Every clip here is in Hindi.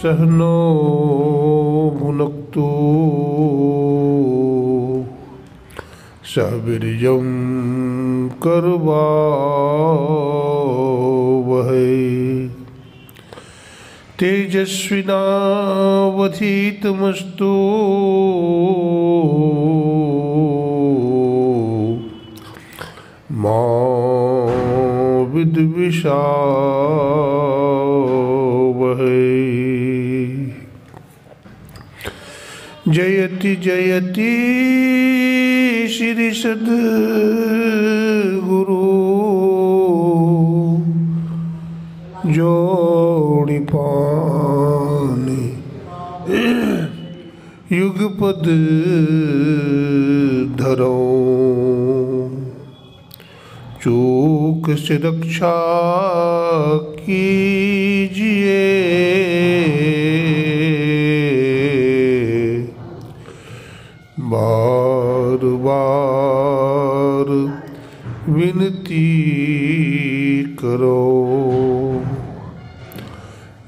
सहनो भुनक्तु सह वीर्यं करवावहै तेजस्विनावधीतमस्तु मा विद्विषावहै। जयति जयति श्री सद्गुरु जोड़ी पानी युगपद धरो चूक से रक्षा कीजिए बार बार विनती करो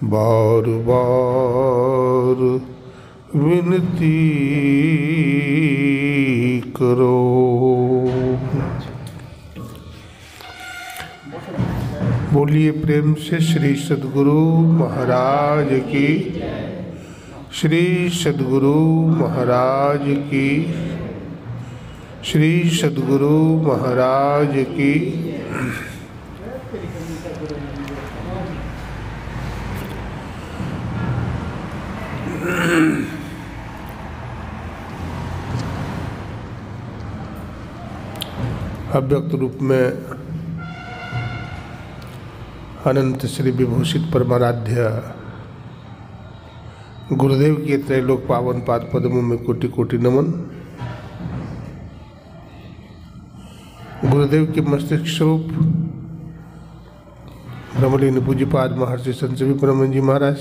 बार बार विनती करो। बोलिए प्रेम से श्री सद्गुरु महाराज की, श्री सद्गुरु महाराज की, श्री सद्गुरु महाराज की। अव्यक्त रूप में अनंत श्री विभूषित परमाराध्य गुरुदेव के त्रैलोक पावन पाद पद्मों में कोटि कोटि नमन। गुरुदेव के मस्तिष्क स्वरूप ब्रह्मलीन पूज्यपाद महर्षि संत सभी परम जी महाराज,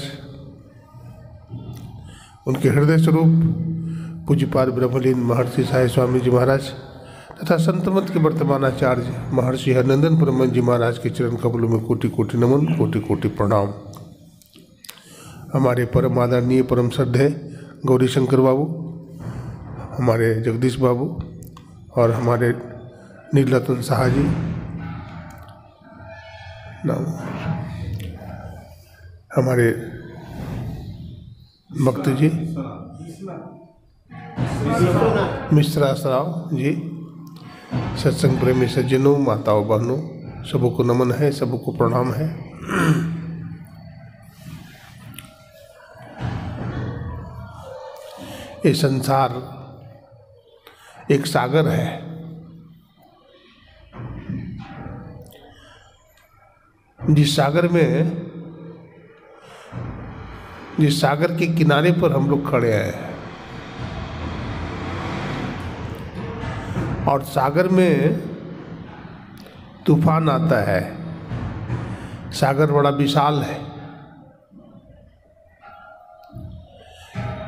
उनके हृदय स्वरूप पूज्यपाद ब्रह्मलीन महर्षि साई स्वामी जी महाराज तथा संतमत के वर्तमान आचार्य महर्षि हरनंदन परम जी महाराज के चरण कमलों में कोटि कोटि नमन, कोटि कोटि प्रणाम। हमारे परम आदरणीय परम श्रद्धेय गौरी शंकर बाबू, हमारे जगदीश बाबू और हमारे नीलरतन साहा जी, हमारे भक्त जी मिश्रा सराव जी, सत्संग प्रेमी सज्जनों, माताओं बहनों, सबको नमन है, सबको प्रणाम है। ये संसार एक सागर है। जिस सागर के किनारे पर हम लोग खड़े हैं और सागर में तूफान आता है। सागर बड़ा विशाल है,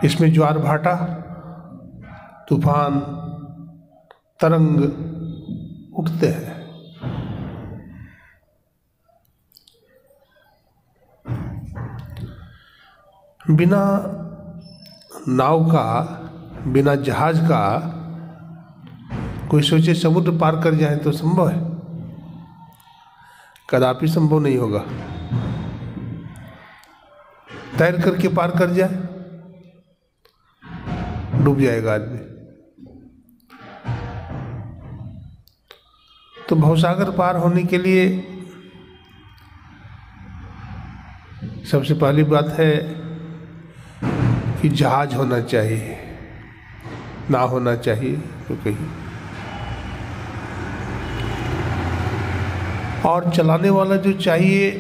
इसमें ज्वार भाटा, तूफान, तरंग उठते हैं। बिना नाव का, बिना जहाज का कोई सोचे समुद्र पार कर जाए तो संभव है? कदापि संभव नहीं होगा। तैर करके पार कर जाए, डूब जाएगा आदमी। तो भवसागर पार होने के लिए सबसे पहली बात है कि जहाज होना चाहिए, ना होना चाहिए तो कहीं, और चलाने वाला जो चाहिए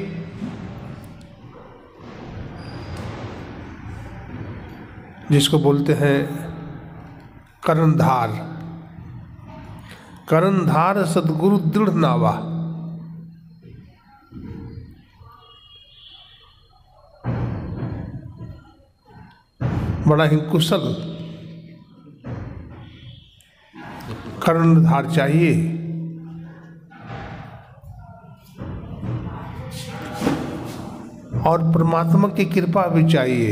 जिसको बोलते हैं कर्णधार। कर्णधार सद्गुरु दृढ़ नावा। बड़ा ही कुशल कर्णधार चाहिए। और परमात्मा की कृपा भी चाहिए।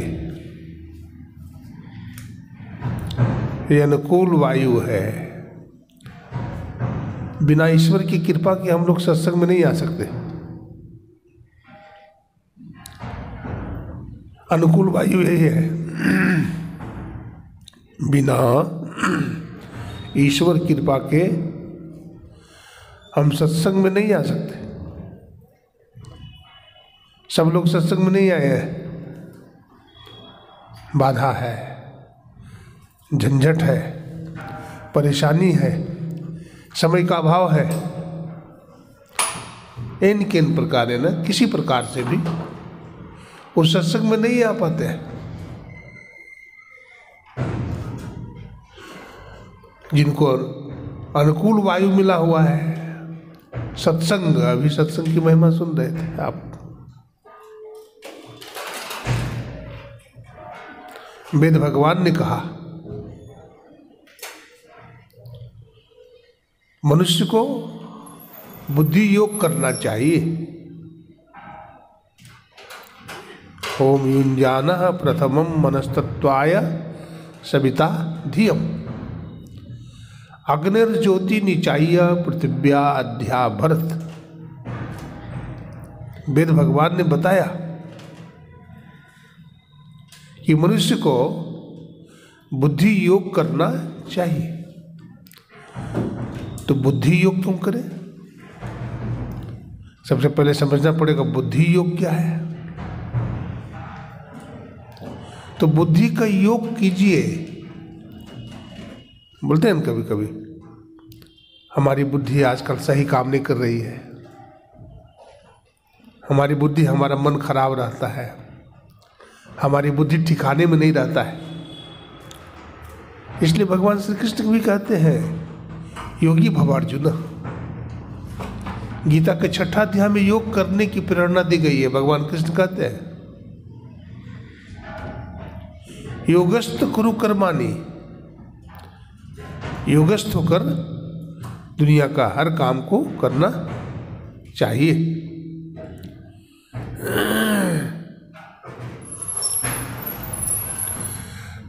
ये अनुकूल वायु है। बिना ईश्वर की कृपा के हम लोग सत्संग में नहीं आ सकते। अनुकूल वायु यही है। बिना ईश्वर कृपा के हम सत्संग में नहीं आ सकते। सब लोग सत्संग में नहीं आए हैं। बाधा है, झंझट है, परेशानी है, समय का अभाव है, इन किन प्रकार है ना, किसी प्रकार से भी उस सत्संग में नहीं आ पाते हैं। जिनको अनुकूल वायु मिला हुआ है, सत्संग, अभी सत्संग की महिमा सुन रहे थे आप। वेद भगवान ने कहा मनुष्य को बुद्धि योग करना चाहिए। ओम युञ्जानः प्रथमं मनस्तत्वाय सविता धियम अग्निर्ज्योति निचाय्य पृथिव्या अध्या भरत। वेद भगवान ने बताया कि मनुष्य को बुद्धि योग करना चाहिए। तो बुद्धि योग क्यों करें? सबसे पहले समझना पड़ेगा बुद्धि योग क्या है। तो बुद्धि का योग कीजिए। बोलते हैं कभी कभी हमारी बुद्धि आजकल सही काम नहीं कर रही है, हमारी बुद्धि, हमारा मन खराब रहता है, हमारी बुद्धि ठिकाने में नहीं रहता है। इसलिए भगवान श्री कृष्ण भी कहते हैं योगी भव अर्जुन। गीता के 6 अध्याय में योग करने की प्रेरणा दी गई है। भगवान कृष्ण कहते हैं योगस्थ कुरु कर्माणि, योगस्थ होकर दुनिया का हर काम को करना चाहिए।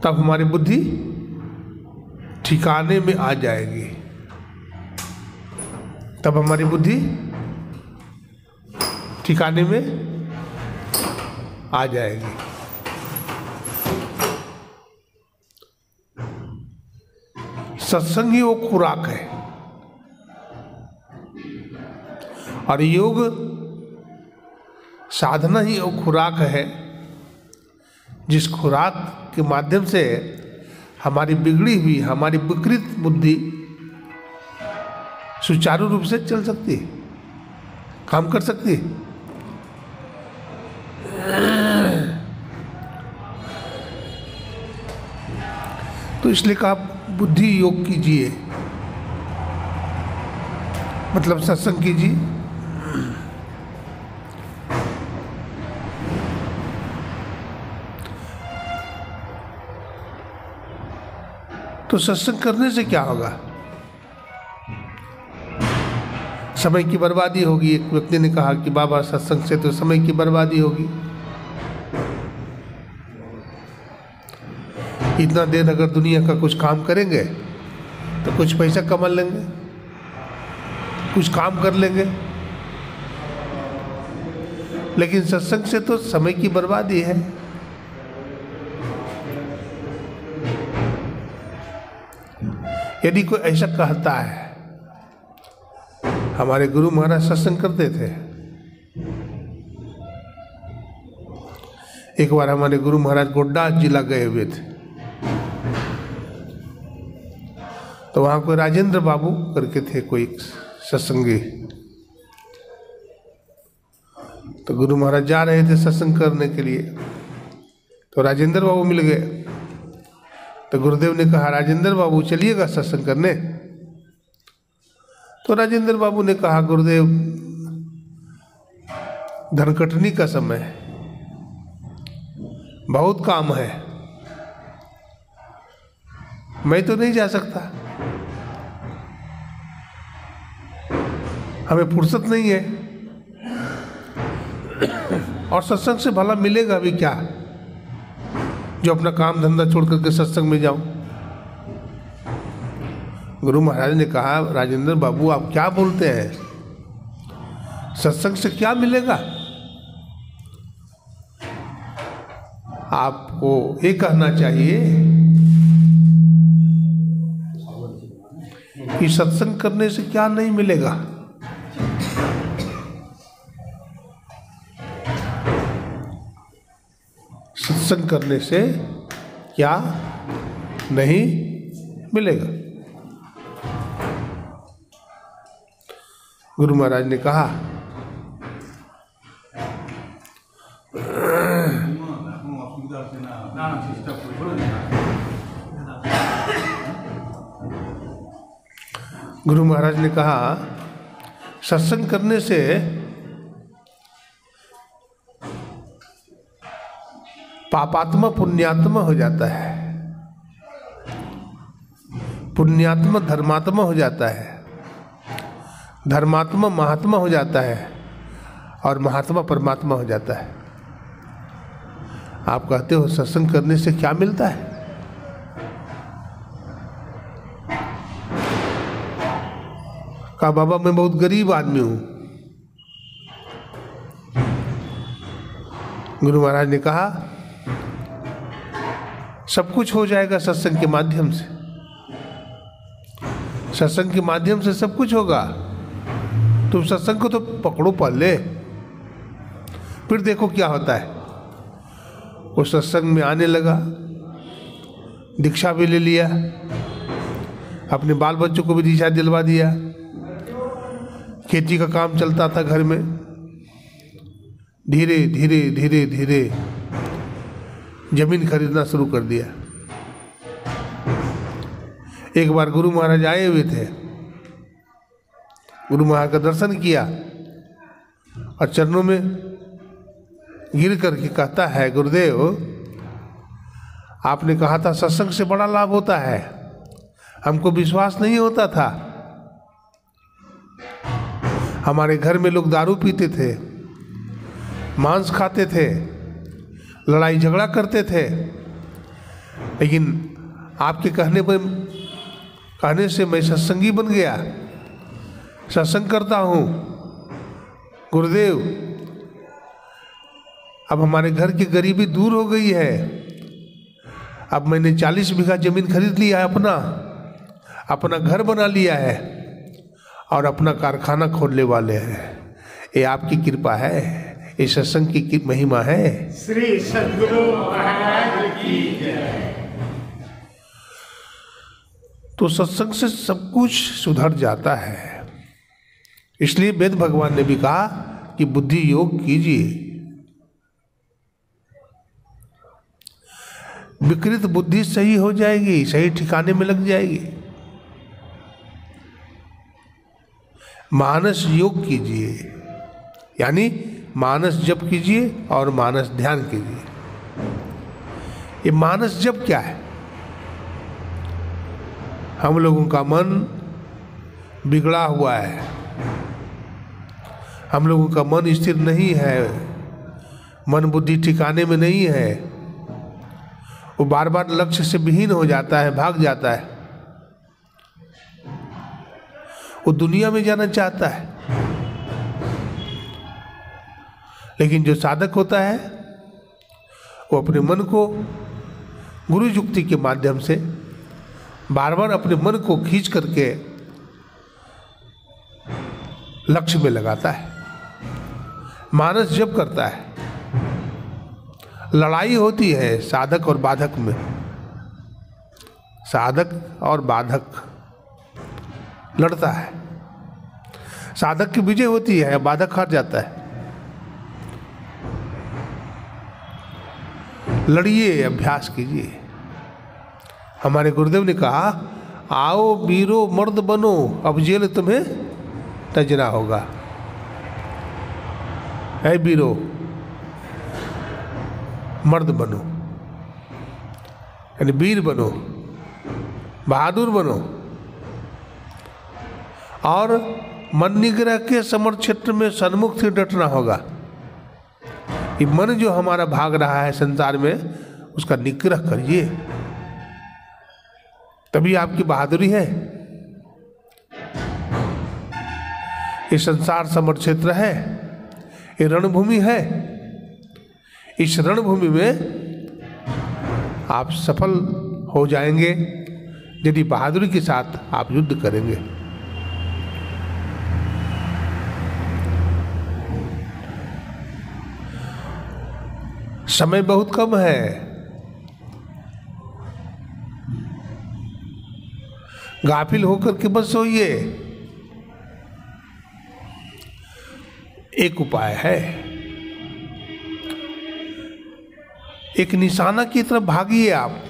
तब हमारी बुद्धि ठिकाने में आ जाएगी, तब हमारी बुद्धि ठिकाने में आ जाएगी। सत्संग ही वो खुराक है और योग साधना ही वो खुराक है जिस खुराक के माध्यम से हमारी बिगड़ी हुई, हमारी विकृत बुद्धि सुचारू रूप से चल सकती है, काम कर सकती है। तो इसलिए कहा बुद्धि योग कीजिए, मतलब सत्संग कीजिए। तो सत्संग करने से क्या होगा? समय की बर्बादी होगी। एक व्यक्ति ने कहा कि बाबा सत्संग से तो समय की बर्बादी होगी। इतना देर अगर दुनिया का कुछ काम करेंगे तो कुछ पैसा कमा लेंगे, कुछ काम कर लेंगे, लेकिन सत्संग से तो समय की बर्बादी है। यदि कोई ऐसा कहता है, हमारे गुरु महाराज सत्संग करते थे। एक बार हमारे गुरु महाराज गोड्डा जिला गए हुए थे, तो वहाँ कोई राजेंद्र बाबू करके थे, कोई सत्संगी। तो गुरु महाराज जा रहे थे सत्संग करने के लिए, तो राजेंद्र बाबू मिल गए। तो गुरुदेव ने कहा राजेंद्र बाबू चलिएगा सत्संग करने। तो राजेंद्र बाबू ने कहा गुरुदेव धनकटनी का समय, बहुत काम है, मैं तो नहीं जा सकता, हमें फुर्सत नहीं है। और सत्संग से भला मिलेगा भी क्या, जो अपना काम धंधा छोड़ करके सत्संग में जाऊं। गुरु महाराज ने कहा, राजेंद्र बाबू आप क्या बोलते हैं, सत्संग से क्या मिलेगा? आपको ये कहना चाहिए कि सत्संग करने से क्या नहीं मिलेगा। सत्संग करने से क्या नहीं मिलेगा। गुरु महाराज ने कहा, गुरु महाराज ने कहा सत्संग करने से पापात्मा पुण्यात्मा हो जाता है, पुण्यात्मा धर्मात्मा हो जाता है, धर्मात्मा महात्मा हो जाता है और महात्मा परमात्मा हो जाता है। आप कहते हो सत्संग करने से क्या मिलता है? कहा बाबा मैं बहुत गरीब आदमी हूं। गुरु महाराज ने कहा सब कुछ हो जाएगा सत्संग के माध्यम से, सत्संग के माध्यम से सब कुछ होगा। तुम सत्संग को तो पकड़ो पहले, फिर देखो क्या होता है। वो सत्संग में आने लगा, दीक्षा भी ले लिया, अपने बाल बच्चों को भी दीक्षा दिलवा दिया, खेती का काम चलता था घर में। धीरे धीरे धीरे धीरे जमीन खरीदना शुरू कर दिया। एक बार गुरु महाराज आए हुए थे, गुरु महाराज का दर्शन किया और चरणों में गिर करके कहता है, गुरुदेव आपने कहा था सत्संग से बड़ा लाभ होता है, हमको विश्वास नहीं होता था। हमारे घर में लोग दारू पीते थे, मांस खाते थे, लड़ाई झगड़ा करते थे, लेकिन आपके कहने से मैं सत्संगी बन गया, सत्संग करता हूँ। गुरुदेव अब हमारे घर की गरीबी दूर हो गई है, अब मैंने 40 बीघा जमीन खरीद लिया है, अपना घर बना लिया है और अपना कारखाना खोलने वाले हैं। ये आपकी कृपा है, ये सत्संग की महिमा है। श्री सद्गुरु महाराज की जय। तो सत्संग से सब कुछ सुधर जाता है। इसलिए वेद भगवान ने भी कहा कि बुद्धि योग कीजिए। विकृत बुद्धि सही हो जाएगी, सही ठिकाने में लग जाएगी। मानस योग कीजिए, यानी मानस जप कीजिए और मानस ध्यान कीजिए। ये मानस जप क्या है? हम लोगों का मन बिगड़ा हुआ है, हम लोगों का मन स्थिर नहीं है, मन बुद्धि ठिकाने में नहीं है, वो बार बार लक्ष्य से विहीन हो जाता है, भाग जाता है, वो दुनिया में जाना चाहता है। लेकिन जो साधक होता है वो अपने मन को गुरु युक्ति के माध्यम से बार बार अपने मन को खींच करके लक्ष्य में लगाता है, मानस जप करता है। लड़ाई होती है साधक और बाधक में, साधक और बाधक लड़ता है, साधक की विजय होती है, बाधक हार जाता है। लड़िए, अभ्यास कीजिए। हमारे गुरुदेव ने कहा, आओ वीरो मर्द बनो, अब जेल तुम्हें तजना होगा। है वीरो, मर्द बनो, यानी वीर बनो, बहादुर बनो और मन निग्रह के समर क्षेत्र में सन्मुख से डटना होगा। ये मन जो हमारा भाग रहा है संसार में, उसका निग्रह करिए, तभी आपकी बहादुरी है। ये संसार समर क्षेत्र है, ये रणभूमि है। इस रणभूमि में आप सफल हो जाएंगे यदि बहादुरी के साथ आप युद्ध करेंगे। समय बहुत कम है, गाफिल होकर के बस सोइए। एक उपाय है, एक निशाना की तरफ भागिए आप।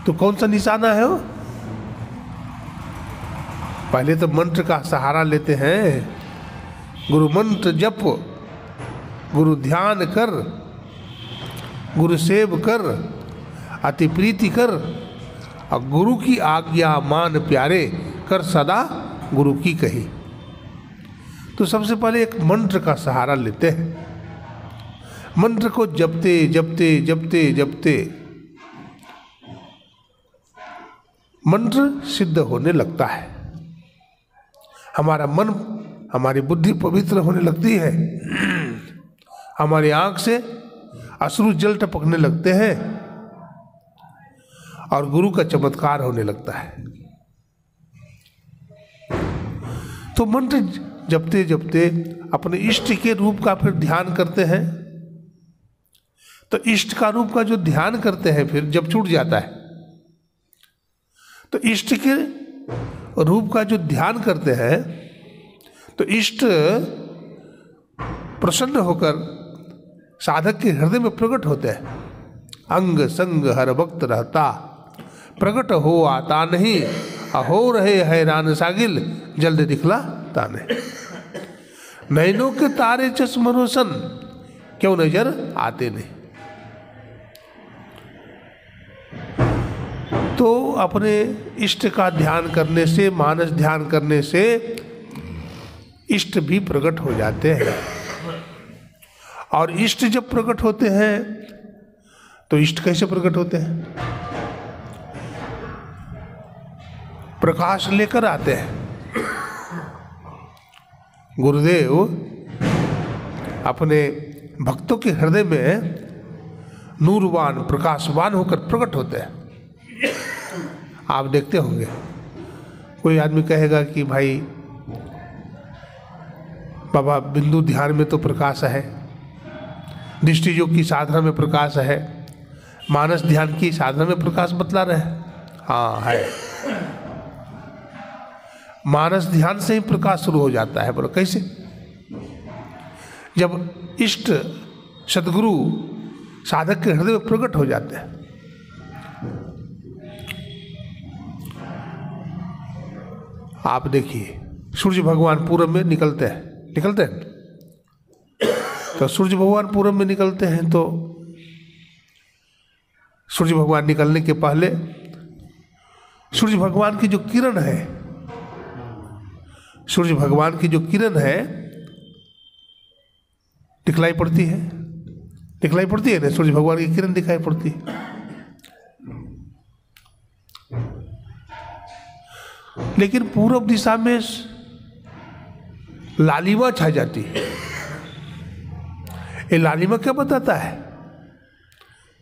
तो कौन सा निशाना है वो? पहले तो मंत्र का सहारा लेते हैं, गुरु मंत्र जप, गुरु ध्यान कर, गुरु सेव कर, अति प्रीति कर, और गुरु की आज्ञा मान प्यारे, कर सदा गुरु की कही। तो सबसे पहले एक मंत्र का सहारा लेते हैं। मंत्र को जपते जपते जपते जपते मंत्र सिद्ध होने लगता है। हमारा मन, हमारी बुद्धि पवित्र होने लगती है। हमारी आंख से अश्रु जल टपकने लगते हैं और गुरु का चमत्कार होने लगता है। तो मंत्र जपते जपते अपने इष्ट के रूप का फिर ध्यान करते हैं। तो इष्ट का रूप का जो ध्यान करते हैं, फिर जब छूट जाता है तो इष्ट के रूप का जो ध्यान करते हैं, तो इष्ट प्रसन्न होकर साधक के हृदय में प्रकट होते हैं। अंग संग हर वक्त रहता, प्रकट हो आता नहीं, अहो रहे हैरान सागिल, जल्द दिखला ताने। नैनों के तारे चश्म रोशन, क्यों नजर आते नहीं। तो अपने इष्ट का ध्यान करने से, मानस ध्यान करने से इष्ट भी प्रकट हो जाते हैं। और इष्ट जब प्रकट होते हैं तो इष्ट कैसे प्रकट होते हैं? प्रकाश लेकर आते हैं। गुरुदेव अपने भक्तों के हृदय में नूरवान, प्रकाशवान होकर प्रकट होते हैं। आप देखते होंगे, कोई आदमी कहेगा कि भाई बाबा बिंदु ध्यान में तो प्रकाश है, दृष्टि योग की साधना में प्रकाश है, मानस ध्यान की साधना में प्रकाश बतला रहे। हाँ है, मानस ध्यान से ही प्रकाश शुरू हो जाता है। बोलो कैसे? जब इष्ट सदगुरु साधक के हृदय में प्रकट हो जाते हैं। आप देखिए, सूर्य भगवान पूरब में निकलते हैं। तो सूर्य भगवान पूरब में निकलते हैं, तो सूर्य भगवान निकलने के पहले सूर्य भगवान की जो किरण है, सूर्य भगवान की जो किरण है दिखलाई पड़ती है ना, सूर्य भगवान की किरण दिखाई पड़ती है। लेकिन पूर्व दिशा में लालिमा छा जाती है। ये लालिमा क्या बताता है?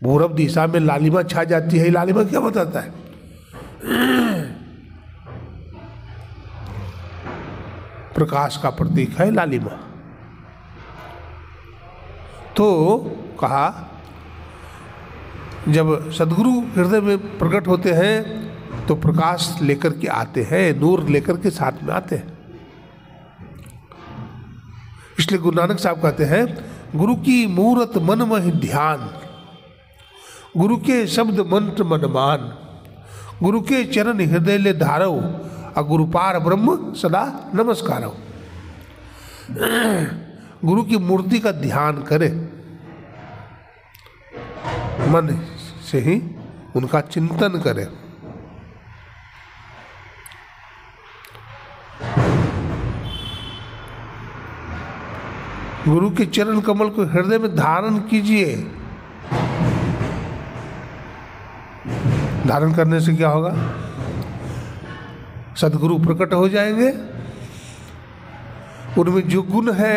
पूर्व दिशा में लालिमा छा जाती है, लालिमा क्या बताता है? प्रकाश का प्रतीक है लालिमा। तो कहा, जब सदगुरु हृदय में प्रकट होते हैं तो प्रकाश लेकर के आते हैं, नूर लेकर के साथ में आते हैं। इसलिए गुरु नानक साहब कहते हैं, गुरु की मूरत मन महि ध्यान, गुरु के शब्द मंत्र मन मान, गुरु के चरण हृदय ले धारो, और गुरु पार ब्रह्म सदा नमस्कार। गुरु की मूर्ति का ध्यान करें, मन से ही उनका चिंतन करें। गुरु के चरण कमल को हृदय में धारण कीजिए। धारण करने से क्या होगा? सदगुरु प्रकट हो जाएंगे, उनमें जो गुण है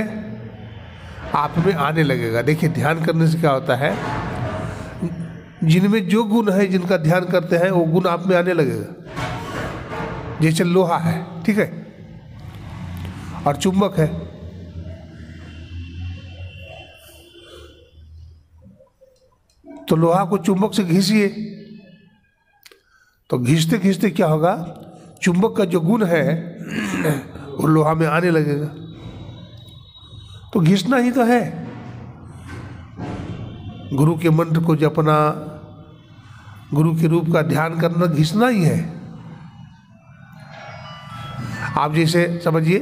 आप में आने लगेगा। देखिए, ध्यान करने से क्या होता है, जिनमें जो गुण है, जिनका ध्यान करते हैं, वो गुण आप में आने लगेगा। जैसे लोहा है, ठीक है, और चुंबक है। तो लोहा को चुंबक से घिसिए, तो घिसते घिसते क्या होगा, चुंबक का जो गुण है वो लोहा में आने लगेगा। तो घिसना ही तो है। गुरु के मंत्र को जपना, गुरु के रूप का ध्यान करना, घिसना ही है। आप जैसे समझिए,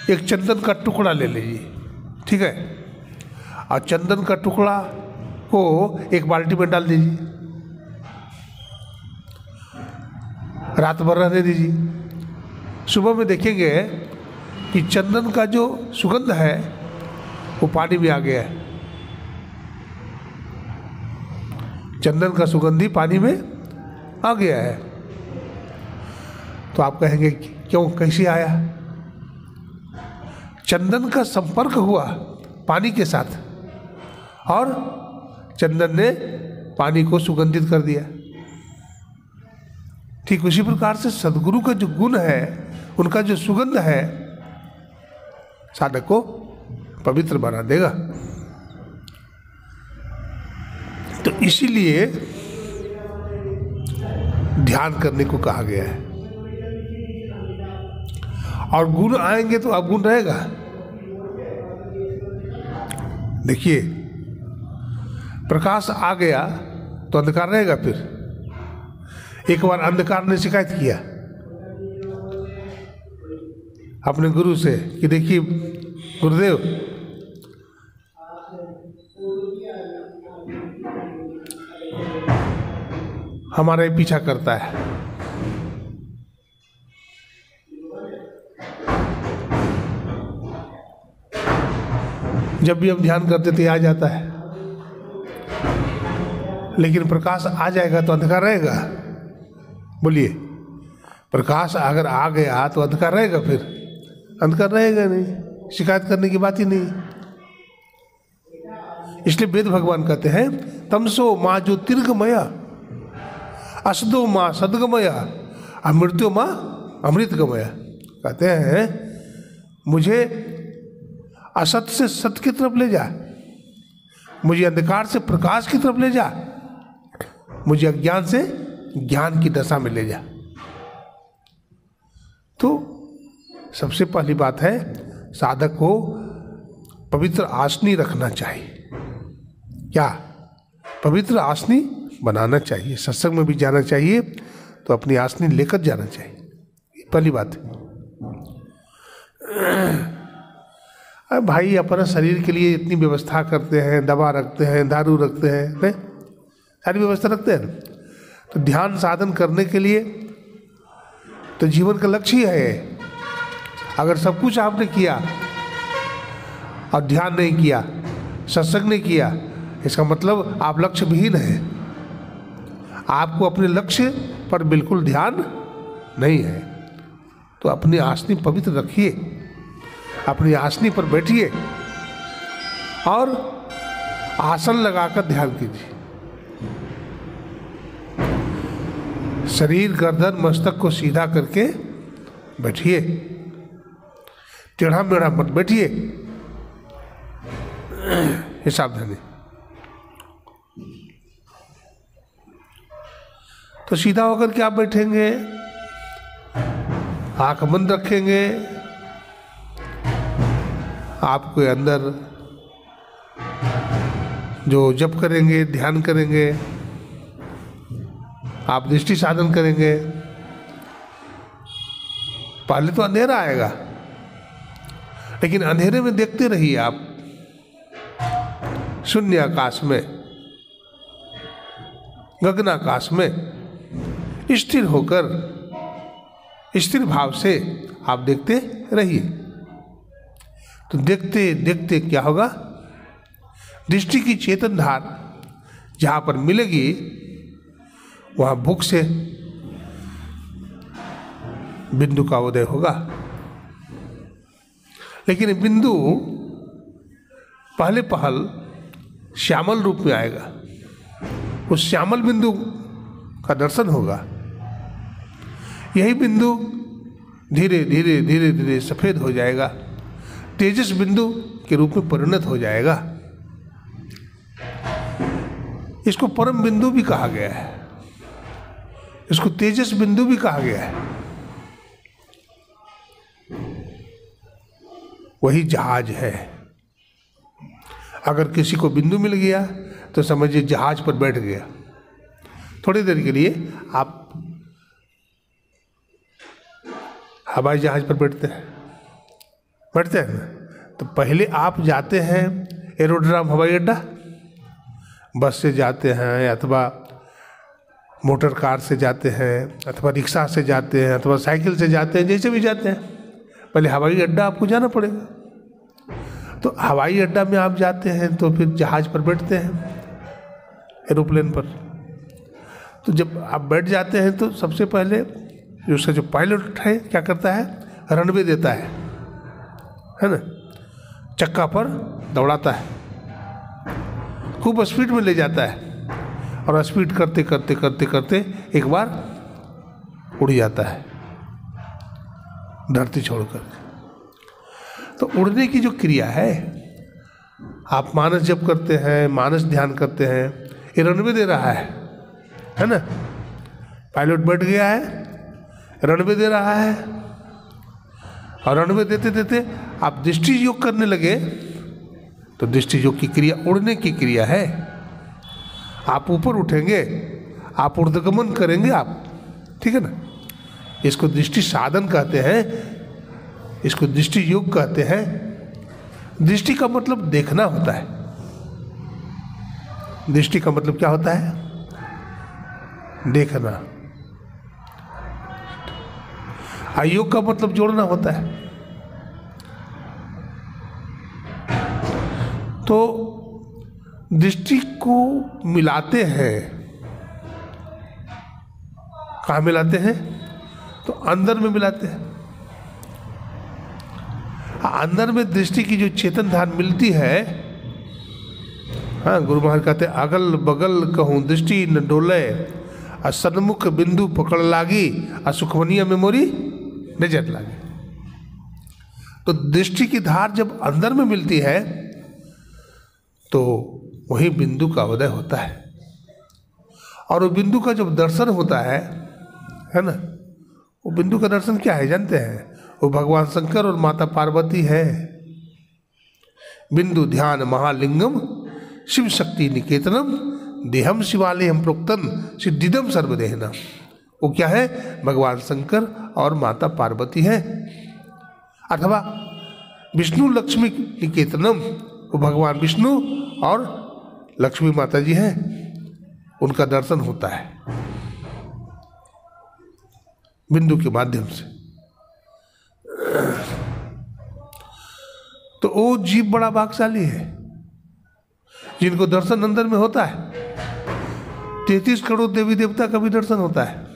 एक चंदन का टुकड़ा ले लीजिए, ठीक है, और चंदन का टुकड़ा को एक बाल्टी में डाल दीजिए, रात भर रहने दीजिए। सुबह में देखेंगे कि चंदन का जो सुगंध है वो पानी में आ गया है। चंदन का सुगंध ही पानी में आ गया है। तो आप कहेंगे क्यों, कैसे आया? चंदन का संपर्क हुआ पानी के साथ और चंदन ने पानी को सुगंधित कर दिया। ठीक उसी प्रकार से सदगुरु का जो गुण है, उनका जो सुगंध है, साधक को पवित्र बना देगा। तो इसीलिए ध्यान करने को कहा गया है। और गुण आएंगे तो अवगुण रहेगा। देखिए, प्रकाश आ गया तो अंधकार रहेगा। फिर एक बार अंधकार ने शिकायत किया अपने गुरु से कि देखिए गुरुदेव, हमारा ये पीछा करता है। जब भी हम ध्यान करते थे आ जाता है, लेकिन प्रकाश आ जाएगा तो अंधकार रहेगा। बोलिए, प्रकाश अगर आ गया तो अंधकार रहेगा? फिर अंधकार रहेगा नहीं, शिकायत करने की बात ही नहीं। इसलिए वेद भगवान कहते हैं, तमसो माँ ज्योतिर्गमया, असदो माँ सदगमया, अमृत्यो माँ अमृतगमया। कहते हैं मुझे असत से सत की तरफ ले जा, मुझे अंधकार से प्रकाश की तरफ ले जा, मुझे अज्ञान से ज्ञान की दशा में ले जा। तो सबसे पहली बात है, साधक को पवित्र आसनी रखना चाहिए। क्या? पवित्र आसनी बनाना चाहिए। सत्संग में भी जाना चाहिए तो अपनी आसनी लेकर जाना चाहिए, ये पहली बात है। भाई अपना शरीर के लिए इतनी व्यवस्था करते हैं, दवा रखते हैं, दारू रखते हैं, नहीं? सारी व्यवस्था रखते हैं। तो ध्यान साधन करने के लिए तो जीवन का लक्ष्य ही है। अगर सब कुछ आपने किया और ध्यान नहीं किया, सत्संग नहीं किया, इसका मतलब आप लक्ष्य विहीन है। आपको अपने लक्ष्य पर बिल्कुल ध्यान नहीं है। तो अपनी आसनी पवित्र रखिए, अपनी आसनी पर बैठिए और आसन लगाकर ध्यान कीजिए। शरीर, गर्दन, मस्तक को सीधा करके बैठिए, टेढ़ा मेढ़ा मत बैठिए। ये सावधानी। तो सीधा होकर के आप बैठेंगे, आंख बंद रखेंगे, आपके अंदर जो जप करेंगे, ध्यान करेंगे, आप दृष्टि साधन करेंगे। पहले तो अंधेरा आएगा, लेकिन अंधेरे में देखते रहिए आप शून्य आकाश में, गगनाकाश में स्थिर होकर, स्थिर भाव से आप देखते रहिए। तो देखते देखते क्या होगा, दृष्टि की चेतन धार जहां पर मिलेगी वहां भूख से बिंदु का उदय होगा। लेकिन बिंदु पहले पहल श्यामल रूप में आएगा, उस श्यामल बिंदु का दर्शन होगा। यही बिंदु धीरे धीरे धीरे धीरे सफेद हो जाएगा, तेजस बिंदु के रूप में परिणत हो जाएगा। इसको परम बिंदु भी कहा गया है, इसको तेजस बिंदु भी कहा गया है। वही जहाज है। अगर किसी को बिंदु मिल गया तो समझिए जहाज पर बैठ गया। थोड़ी देर के लिए आप हवाई जहाज पर बैठते हैं ना, तो पहले आप जाते हैं एरोड्रम हवाई अड्डा, बस से जाते हैं अथवा मोटर कार से जाते हैं अथवा रिक्शा से जाते हैं अथवा साइकिल से जाते हैं, जैसे भी जाते हैं, पहले हवाई अड्डा आपको जाना पड़ेगा। तो हवाई अड्डा में आप जाते हैं तो फिर जहाज पर बैठते हैं, एरोप्लेन पर। तो जब आप बैठ जाते हैं तो सबसे पहले जो उसका जो पायलट है क्या करता है, रनवे देता है ना, चक्का पर दौड़ाता है, खूब स्पीड में ले जाता है और स्पीड करते करते करते करते एक बार उड़ जाता है धरती छोड़कर। तो उड़ने की जो क्रिया है, आप मानस जप करते हैं, मानस ध्यान करते हैं, ये रनवे दे रहा है ना। पायलट बैठ गया है, रनवे दे रहा है, और रनवे देते देते आप दृष्टि योग करने लगे तो दृष्टि योग की क्रिया उड़ने की क्रिया है। आप ऊपर उठेंगे, आप ऊर्ध्वगमन करेंगे आप, ठीक है ना। इसको दृष्टि साधन कहते हैं, इसको दृष्टि योग कहते हैं। दृष्टि का मतलब देखना होता है। दृष्टि का मतलब क्या होता है, देखना। योग का मतलब जोड़ना होता है। तो दृष्टि को मिलाते हैं, कहाँ मिलाते हैं, तो अंदर में मिलाते हैं। अंदर में दृष्टि की जो चेतन धार मिलती है, हाँ, गुरु महाराज कहते अगल बगल कहूँ दृष्टि न डोले, सन्मुख बिंदु पकड़ लागी, सुखवनिया मेमोरी नजर लागी। तो दृष्टि की धार जब अंदर में मिलती है तो वही बिंदु का उदय होता है। और वो बिंदु का जब दर्शन होता है ना, वो बिंदु का दर्शन क्या है जानते हैं, वो भगवान शंकर और माता पार्वती है। बिंदु ध्यान महालिंगम शिव शक्ति निकेतनम देहम शिवालयम प्रोक्तम सिद्धिदम सर्वदेहना। वो क्या है, भगवान शंकर और माता पार्वती है। अथवा विष्णु लक्ष्मी निकेतनम, वो भगवान विष्णु और लक्ष्मी माता जी हैं, उनका दर्शन होता है बिंदु के माध्यम से। तो वो जीव बड़ा भाग्यशाली है जिनको दर्शन अंदर में होता है। 33 करोड़ देवी देवता का भी दर्शन होता है।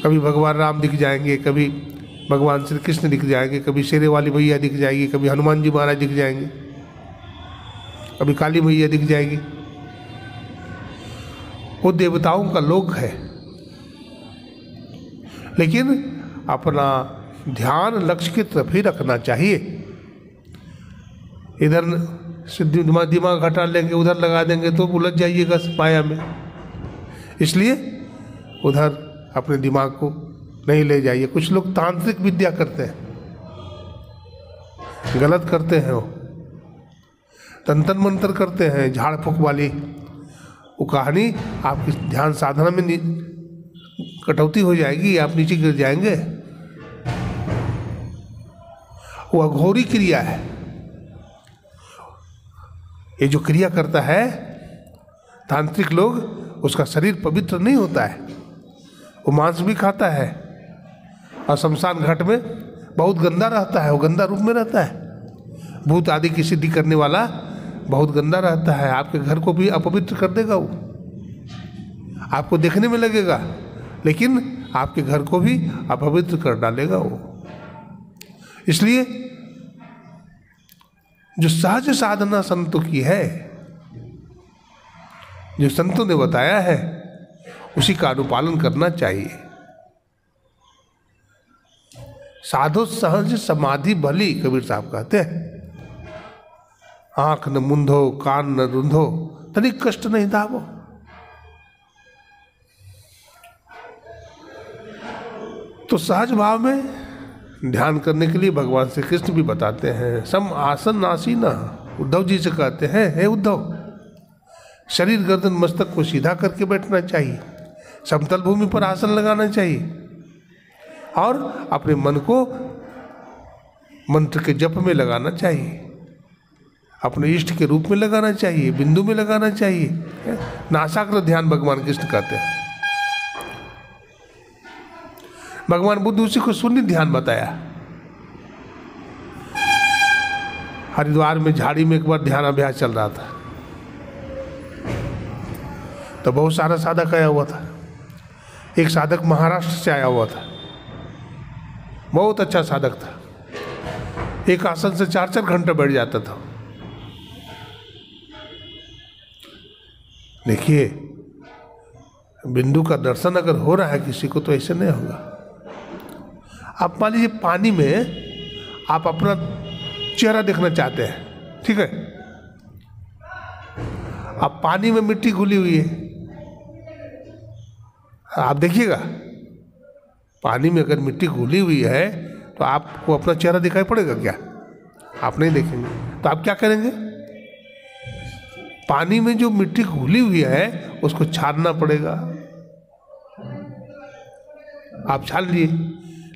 कभी भगवान राम दिख जाएंगे, कभी भगवान श्री कृष्ण दिख जाएंगे, कभी शेरे वाली मैया दिख जाएगी, कभी हनुमान जी महाराज दिख जाएंगे, कभी काली मैया दिख जाएगी। वो देवताओं का लोक है। लेकिन अपना ध्यान लक्ष्य की तरफ ही रखना चाहिए। इधर से दिमाग हटा लेंगे, उधर लगा देंगे तो उलझ जाइएगा माया में। इसलिए उधर अपने दिमाग को नहीं ले जाइए। कुछ लोग तांत्रिक विद्या करते हैं, गलत करते हैं, वो तंत्र मंत्र करते हैं, झाड़ फूक वाली। वो कहानी आपकी ध्यान साधना में कटौती हो जाएगी, आप नीचे गिर जाएंगे। वो अघोरी क्रिया है। ये जो क्रिया करता है तांत्रिक लोग, उसका शरीर पवित्र नहीं होता है। वो मांस भी खाता है और शमशान घाट में बहुत गंदा रहता है, वो गंदा रूप में रहता है। भूत आदि की सिद्धि करने वाला बहुत गंदा रहता है, आपके घर को भी अपवित्र कर देगा वो, आपको देखने में लगेगा लेकिन आपके घर को भी अपवित्र कर डालेगा वो। इसलिए जो सहज साधना संतों की है, जो संतों ने बताया है, उसी का अनुपालन करना चाहिए। साधो सहज समाधि भली, कबीर साहब कहते हैं। आंख न मूंधो, कान न रूंधो, तनिक कष्ट नहीं दावो। तो सहज भाव में ध्यान करने के लिए भगवान श्री कृष्ण भी बताते हैं। सम आसन आसीना, उद्धव जी से कहते हैं, हे उद्धव, शरीर गर्दन मस्तक को सीधा करके बैठना चाहिए, समतल भूमि पर आसन लगाना चाहिए और अपने मन को मंत्र के जप में लगाना चाहिए, अपने इष्ट के रूप में लगाना चाहिए, बिंदु में लगाना चाहिए। नासाग्र ध्यान भगवान कृष्ण कहते हैं। भगवान बुद्ध उसी को शून्य ध्यान बताया। हरिद्वार में झाड़ी में एक बार ध्यान अभ्यास चल रहा था, तो बहुत सारा साधक आया हुआ था। एक साधक महाराष्ट्र से आया हुआ था, बहुत अच्छा साधक था, एक आसन से 4-4 घंटे बैठ जाता था। देखिए, बिंदु का दर्शन अगर हो रहा है किसी को तो ऐसे नहीं होगा। आप मान लीजिए पानी में आप अपना चेहरा देखना चाहते हैं, ठीक है, अब पानी में मिट्टी घुली हुई है, आप देखिएगा पानी में अगर मिट्टी घुली हुई है तो आपको अपना चेहरा दिखाई पड़ेगा क्या? आप नहीं देखेंगे। तो आप क्या करेंगे? पानी में जो मिट्टी घुली हुई है उसको छानना पड़ेगा। आप छान लिए,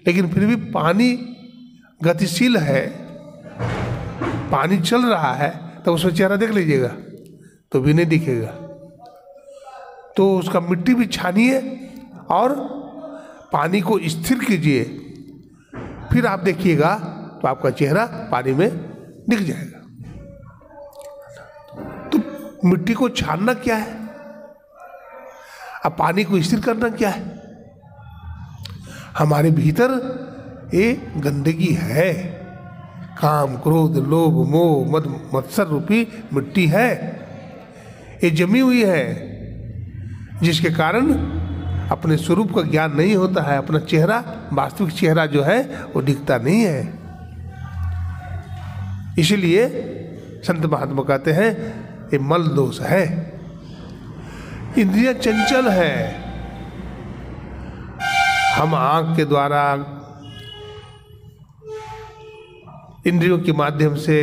लेकिन फिर भी पानी गतिशील है, पानी चल रहा है, तो उसमें चेहरा देख लीजिएगा तो भी नहीं दिखेगा। तो उसका मिट्टी भी छानिए और पानी को स्थिर कीजिए, फिर आप देखिएगा तो आपका चेहरा पानी में दिख जाएगा। तो मिट्टी को छानना क्या है, अब पानी को स्थिर करना क्या है? हमारे भीतर ये गंदगी है, काम क्रोध लोभ मोह मद मत्सर रूपी मिट्टी है, ये जमी हुई है, जिसके कारण अपने स्वरूप का ज्ञान नहीं होता है, अपना चेहरा वास्तविक चेहरा जो है वो दिखता नहीं है। इसलिए संत महात्मा कहते हैं ये मल दोष है, इंद्रियां चंचल है। हम आंख के द्वारा इंद्रियों के माध्यम से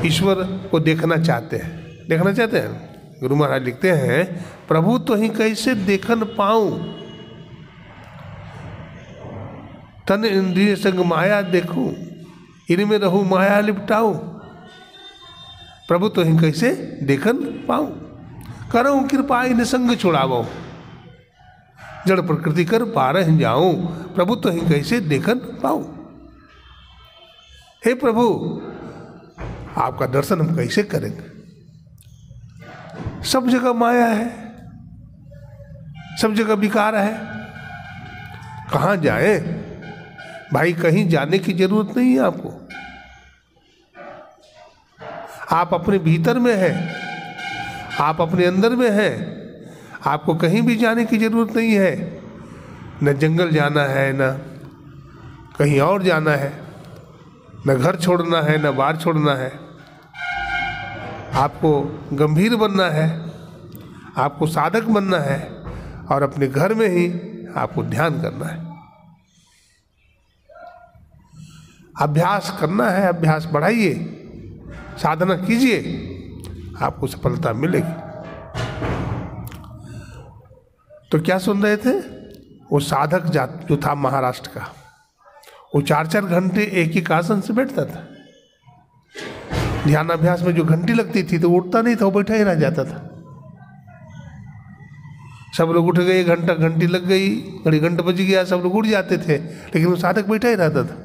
ईश्वर को देखना चाहते हैं। गुरु महाराज लिखते हैं, प्रभु तो ही कैसे देखन पाऊं, तन इंद्रिय संग माया देखूं, इनमें रहूं माया लिपटाऊं। प्रभु तो ही कैसे देखन पाऊं, करऊं कृपा इन संग छुड़ावो, जड़ प्रकृति कर पारह जाऊं। प्रभु तो ही कैसे देखन पाऊं। हे प्रभु, आपका दर्शन हम कैसे करेंगे? सब जगह माया है, सब जगह विकार है, कहाँ जाए भाई? कहीं जाने की जरूरत नहीं है आपको, आप अपने भीतर में हैं, आप अपने अंदर में हैं, आपको कहीं भी जाने की जरूरत नहीं है। न जंगल जाना है, न कहीं और जाना है, न घर छोड़ना है, न बार छोड़ना है। आपको गंभीर बनना है, आपको साधक बनना है और अपने घर में ही आपको ध्यान करना है, अभ्यास करना है। अभ्यास बढ़ाइए, साधना कीजिए, आपको सफलता मिलेगी। तो क्या सुन रहे थे? वो साधक जो था महाराष्ट्र का, वो 4-4 घंटे एक ही आसन से बैठता था। ध्यान अभ्यास में जो घंटी लगती थी तो उठता नहीं था, वो बैठा ही रह जाता था। सब लोग उठ गए, घंटी लग गई, घड़ी घंटा बज गया, सब लोग उठ जाते थे, लेकिन वो साधक बैठा ही रहता था।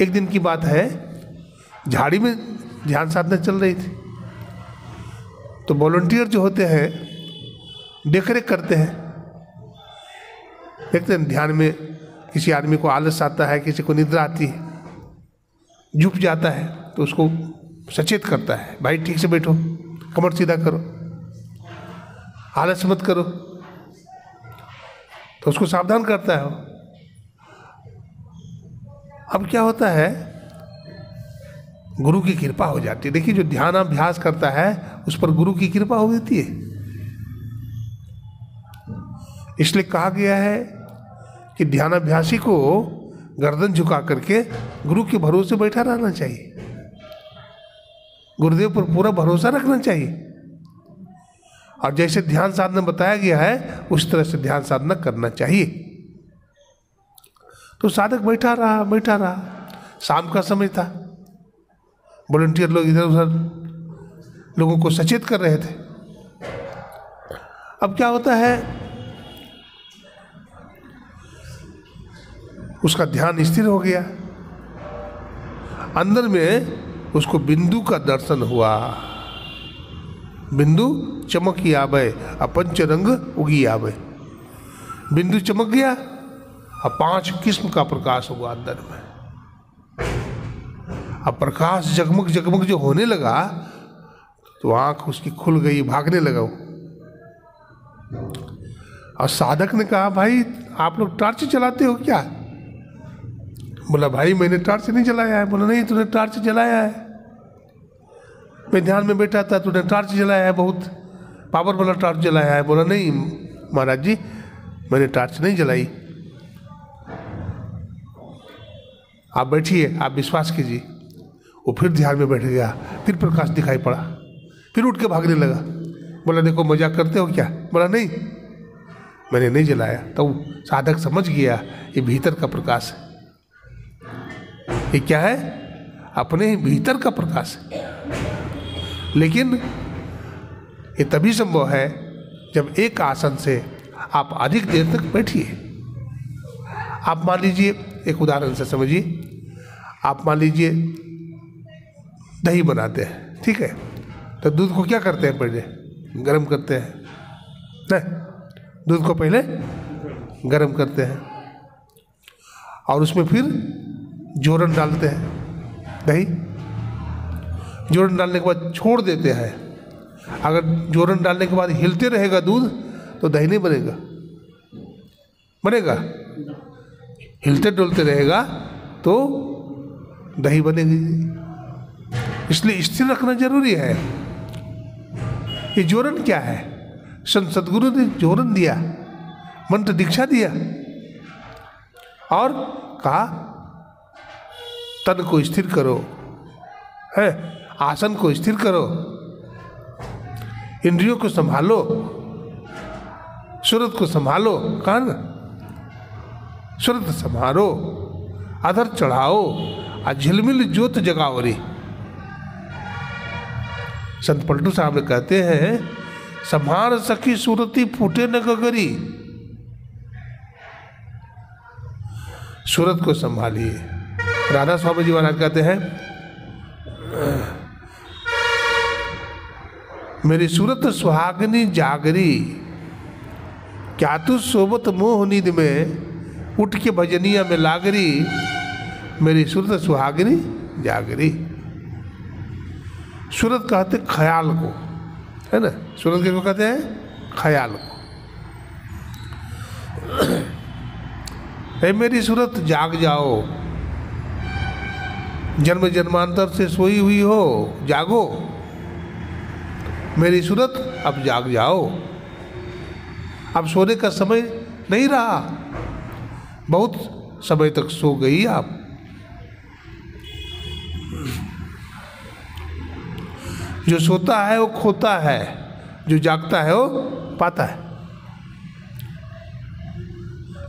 एक दिन की बात है, झाड़ी में ध्यान साधना चल रही थी, तो वॉलंटियर जो होते हैं देखरेख करते हैं। देखते हैं ध्यान में किसी आदमी को आलस आता है, किसी को निद्रा आती है, झुक जाता है, तो उसको सचेत करता है, भाई ठीक से बैठो, कमर सीधा करो, आलस मत करो, तो उसको सावधान करता है। अब क्या होता है, गुरु की कृपा हो जाती है। देखिए, जो ध्यान अभ्यास करता है उस पर गुरु की कृपा हो जाती है। इसलिए कहा गया है कि ध्यानाभ्यासी को गर्दन झुका करके गुरु के भरोसे बैठा रहना चाहिए, गुरुदेव पर पूरा भरोसा रखना चाहिए, और जैसे ध्यान साधना बताया गया है उस तरह से ध्यान साधना करना चाहिए। तो साधक बैठा रहा। शाम का समय था, वॉलंटियर लोग इधर उधर लोगों को सचेत कर रहे थे। अब क्या होता है, उसका ध्यान स्थिर हो गया, अंदर में उसको बिंदु का दर्शन हुआ। बिंदु चमकी आवे, अपंच रंग उगी आवे। बिंदु चमक गया और 5 किस्म का प्रकाश हुआ अंदर में। अब प्रकाश जगमग जगमग जो होने लगा तो आंख उसकी खुल गई, भागने लगा। और साधक ने कहा, भाई आप लोग टॉर्च चलाते हो क्या? बोला, भाई मैंने टॉर्च नहीं जलाया है। बोला, नहीं तूने टॉर्च जलाया है, मैं ध्यान में बैठा था, तूने टॉर्च जलाया है, बहुत पावर वाला टॉर्च जलाया है। बोला, नहीं महाराज जी, मैंने टॉर्च नहीं जलाई। आप बैठिए, आप विश्वास कीजिए। वो फिर ध्यान में बैठ गया, फिर प्रकाश दिखाई पड़ा, फिर उठ के भागने लगा। बोला, देखो मजाक करते हो क्या? बोला, नहीं मैंने नहीं जलाया। तो साधक समझ गया ये भीतर का प्रकाश है। ये क्या है? अपने ही भीतर का प्रकाश है। लेकिन ये तभी संभव है जब एक आसन से आप अधिक देर तक बैठिए। आप मान लीजिए, एक उदाहरण से समझिए, आप मान लीजिए दही बनाते हैं, ठीक है, तो दूध को क्या करते हैं? पहले गर्म करते हैं, नहीं, दूध को पहले गर्म करते हैं और उसमें फिर जोरन डालते हैं। दही जोरन डालने के बाद छोड़ देते हैं। अगर जोरन डालने के बाद हिलते रहेगा दूध तो दही नहीं बनेगा, बनेगा? हिलते डुलते रहेगा तो दही बनेगी। इसलिए स्थिर रखना जरूरी है। ये जोरन क्या है? संत सदगुरु ने जोरन दिया, मंत्र दीक्षा दिया और कहा तन को स्थिर करो, है, आसन को स्थिर करो, इंद्रियों को संभालो, सूरत को संभालो। कहा ना, सूरत संभालो, अधर चढ़ाओ और झिलमिल ज्योत जगाओ रे। संत पलटू साहब कहते हैं, संभार सखी सूरती फूटे न गगरी। सूरत को संभालिए। राधा स्वामी जी महाराज कहते हैं, मेरी सूरत सुहागनी जागरी, क्या तू सोबत मोह नींद में, उठ के भजनिया में लागरी। मेरी सूरत सुहागनी जागरी। सूरत कहते ख्याल को, है ना? सूरत को कहते हैं ख्याल को। मेरी सूरत जाग जाओ, जन्म जन्मांतर से सोई हुई हो, जागो। मेरी सूरत अब जाग जाओ। अब सोने का समय नहीं रहा, बहुत समय तक सो गई आप। जो सोता है वो खोता है, जो जागता है वो पाता है।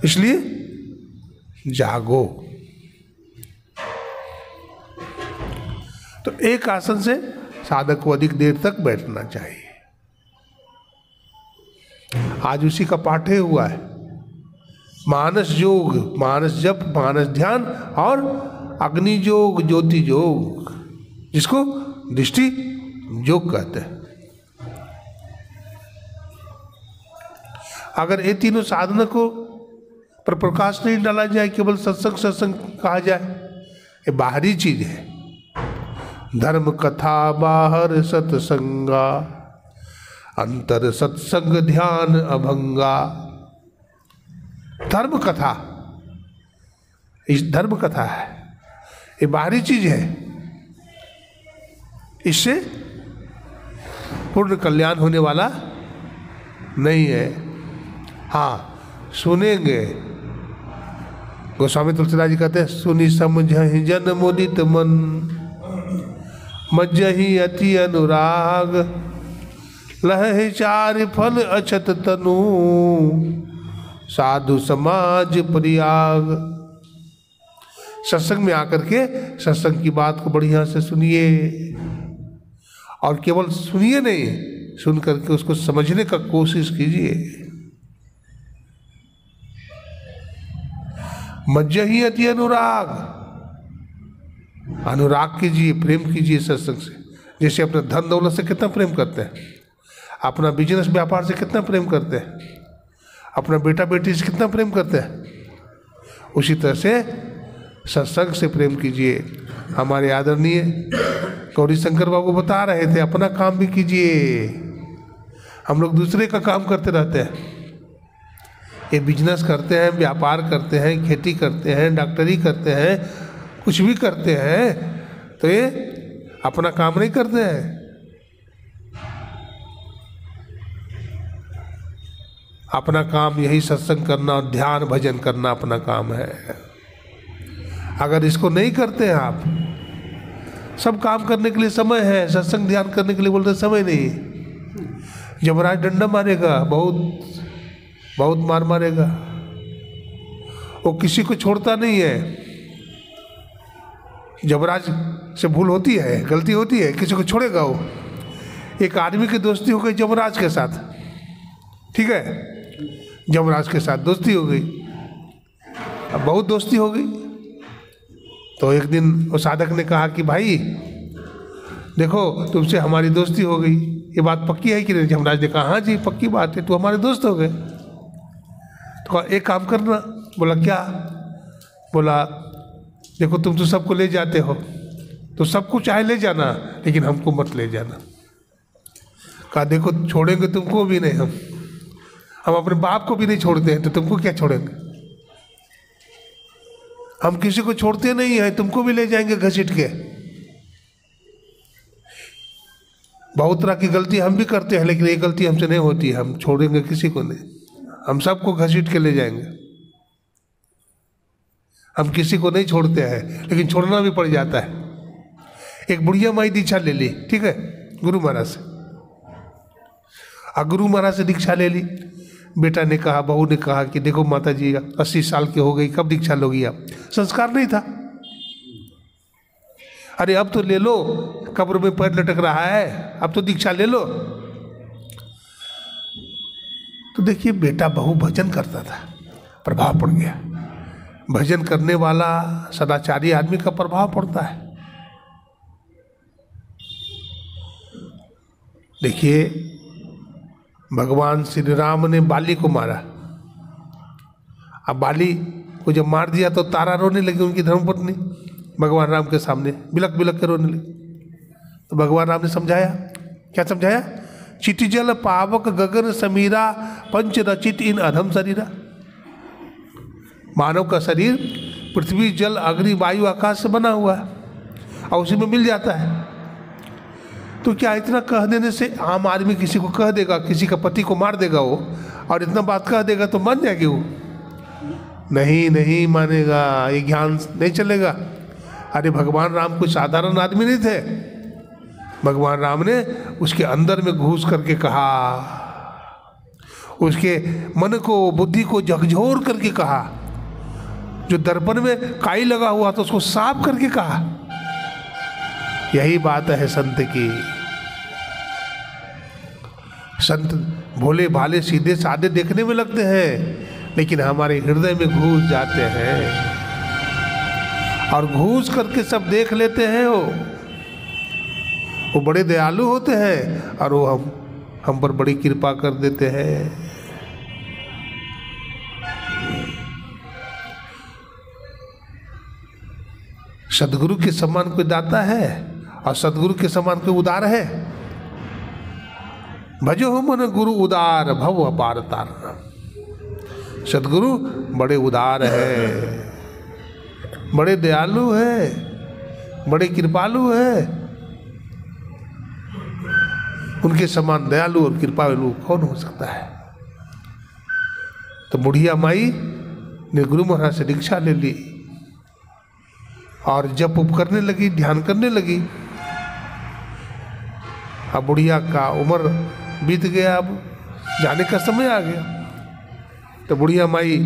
इसलिए जागो। तो एक आसन से साधक को अधिक देर तक बैठना चाहिए। आज उसी का पाठ्य हुआ है, मानस योग, मानस जप, मानस ध्यान और अग्नि योग, ज्योति योग, जिसको दृष्टि योग कहते हैं। अगर ये तीनों साधना को पर प्रकाश नहीं डाला जाए, केवल सत्संग सत्संग कहा जाए, ये बाहरी चीज है। धर्म कथा बाहर सत्संगा, अंतर सत्संग ध्यान अभंगा। धर्म कथा, इस धर्म कथा है, ये बाहरी चीज है, इससे पूर्ण कल्याण होने वाला नहीं है। हाँ, सुनेंगे। गोस्वामी तुलसीदास जी कहते हैं, सुनी समझहि जन मुदित मन, मज्जहि अति अनुराग, लहहि चारि फल अछत तनु, साधु समाज परियाग। सत्संग में आकर के सत्संग की बात को बढ़िया से सुनिए, और केवल सुनिए नहीं, सुन करके उसको समझने का कोशिश कीजिए। मज्जहि अति अनुराग, अनुराग कीजिए, प्रेम कीजिए सत्संग से। जैसे अपने धन दौलत से कितना प्रेम करते हैं, अपना बिजनेस व्यापार से कितना प्रेम करते हैं, अपना बेटा बेटी से कितना प्रेम करते हैं, उसी तरह से सत्संग से प्रेम कीजिए। हमारे आदरणीय गौरी शंकर बाबू बता रहे थे, अपना काम भी कीजिए। हम लोग दूसरे का काम करते रहते हैं, ये बिजनेस करते हैं, व्यापार करते हैं, खेती करते हैं, डॉक्टरी करते हैं, कुछ भी करते हैं, तो ये अपना काम नहीं करते हैं। अपना काम यही सत्संग करना और ध्यान भजन करना अपना काम है। अगर इसको नहीं करते हैं आप, सब काम करने के लिए समय है, सत्संग ध्यान करने के लिए बोलते समय नहीं। यमराज डंडा मारेगा, बहुत बहुत मार मारेगा, वो किसी को छोड़ता नहीं है। यमराज से भूल होती है, गलती होती है, किसी को छोड़ेगा वो। एक आदमी की दोस्ती हो गई यमराज के साथ, ठीक है, यमराज के साथ दोस्ती हो गई, अब बहुत दोस्ती हो गई। तो एक दिन वो साधक ने कहा कि भाई देखो, तुमसे हमारी दोस्ती हो गई, ये बात पक्की है कि नहीं? यमराज ने कहा हाँ जी पक्की बात है, तो हमारे दोस्त हो गए। तो एक काम करना। बोला क्या? बोला देखो, तुम तो सबको ले जाते हो, तो सबको चाहे ले जाना, लेकिन हमको मत ले जाना। कहा देखो, छोड़ेंगे तुमको भी नहीं, हम अपने बाप को भी नहीं छोड़ते हैं, तो तुमको क्या छोड़ेंगे? हम किसी को छोड़ते नहीं है, तुमको भी ले जाएंगे घसीट के। बहुत तरह की गलती हम भी करते हैं, लेकिन ये गलती हमसे नहीं होती है, हम छोड़ेंगे किसी को नहीं, हम सबको घसीट के ले जाएंगे। हम किसी को नहीं छोड़ते हैं, लेकिन छोड़ना भी पड़ जाता है। एक बुढ़िया माई दीक्षा ले ली, ठीक है, गुरु महाराज से। गुरु महाराज से दीक्षा ले ली। बेटा ने कहा, बहू ने कहा कि देखो माता जी 80 साल की हो गई, कब दीक्षा लोगी आप? संस्कार नहीं था। अरे अब तो ले लो, कब्र में पैर लटक रहा है, अब तो दीक्षा ले लो। तो देखिए, बेटा बहू भजन करता था, प्रभाव पड़ गया। भजन करने वाला सदाचारी आदमी का प्रभाव पड़ता है। देखिए, भगवान श्री राम ने बाली को मारा। अब बाली को जब मार दिया तो तारा रोने लगी, उनकी धर्मपत्नी भगवान राम के सामने बिलक बिलक के रोने लगी। तो भगवान राम ने समझाया। क्या समझाया? चिति जल पावक गगन समीरा, पंच रचित इन अधम शरीरा। मानव का शरीर पृथ्वी जल अग्नि वायु आकाश से बना हुआ है और उसी में मिल जाता है। तो क्या इतना कह देने से आम आदमी किसी को कह देगा, किसी का पति को मार देगा वो, और इतना बात कह देगा तो मान जाएगी वो? नहीं, नहीं मानेगा, ये ज्ञान नहीं चलेगा। अरे भगवान राम कोई साधारण आदमी नहीं थे। भगवान राम ने उसके अंदर में घुस करके कहा, उसके मन को बुद्धि को झकझोर करके कहा। जो दर्पण में काई लगा हुआ तो उसको साफ करके कहा। यही बात है संत की। संत भोले भाले सीधे साधे देखने में लगते हैं, लेकिन हमारे हृदय में घुस जाते हैं। और घूस करके सब देख लेते हैं। वो बड़े दयालु होते हैं और वो हम पर बड़ी कृपा कर देते हैं। सदगुरु के समान कोई दाता है और सदगुरु के समान कोई उदार है? भजो हो मन गुरु उदार भव अपार तारना। सदगुरु बड़े उदार है, बड़े दयालु है, बड़े कृपालु है। उनके समान दयालु और कृपालु कौन हो सकता है? तो बुढ़िया माई ने गुरु महाराज से दीक्षा ले ली और जप उप करने लगी, ध्यान करने लगी। अब बुढ़िया का उम्र बीत गया, अब जाने का समय आ गया। तो बुढ़िया माई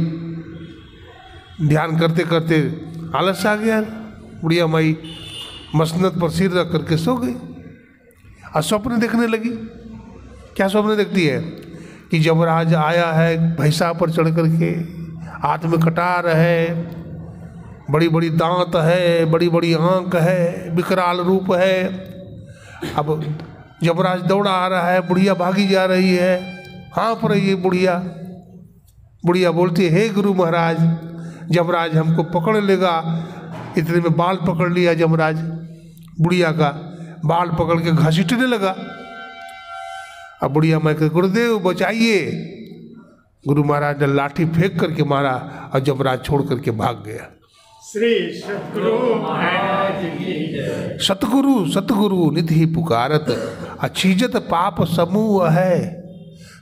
ध्यान करते करते आलस आ गया। बुढ़िया माई मसनद पर सिर रख करके सो गई और स्वप्न देखने लगी। क्या स्वप्न देखती है? कि यमराज आया है भैंसा पर चढ़ करके, हाथ में कटार है, बड़ी बड़ी दांत है, बड़ी बड़ी आंख है, विकराल रूप है। अब यमराज दौड़ा आ रहा है, बुढ़िया भागी जा रही है, हाँफ रही है बुढ़िया। बुढ़िया बोलती है, हे गुरु महाराज, यमराज हमको पकड़ लेगा। इतने में बाल पकड़ लिया यमराज, बुढ़िया का बाल पकड़ के घसीटने लगा। अब बुढ़िया मैं कह, गुरुदेव बचाइए। गुरु महाराज ने लाठी फेंक करके मारा और यमराज छोड़ करके भाग गया। श्री सतगुरु महाराज की जय। सतगुरु सतगुरु निधि पुकारत, अछीजत पाप समूह है।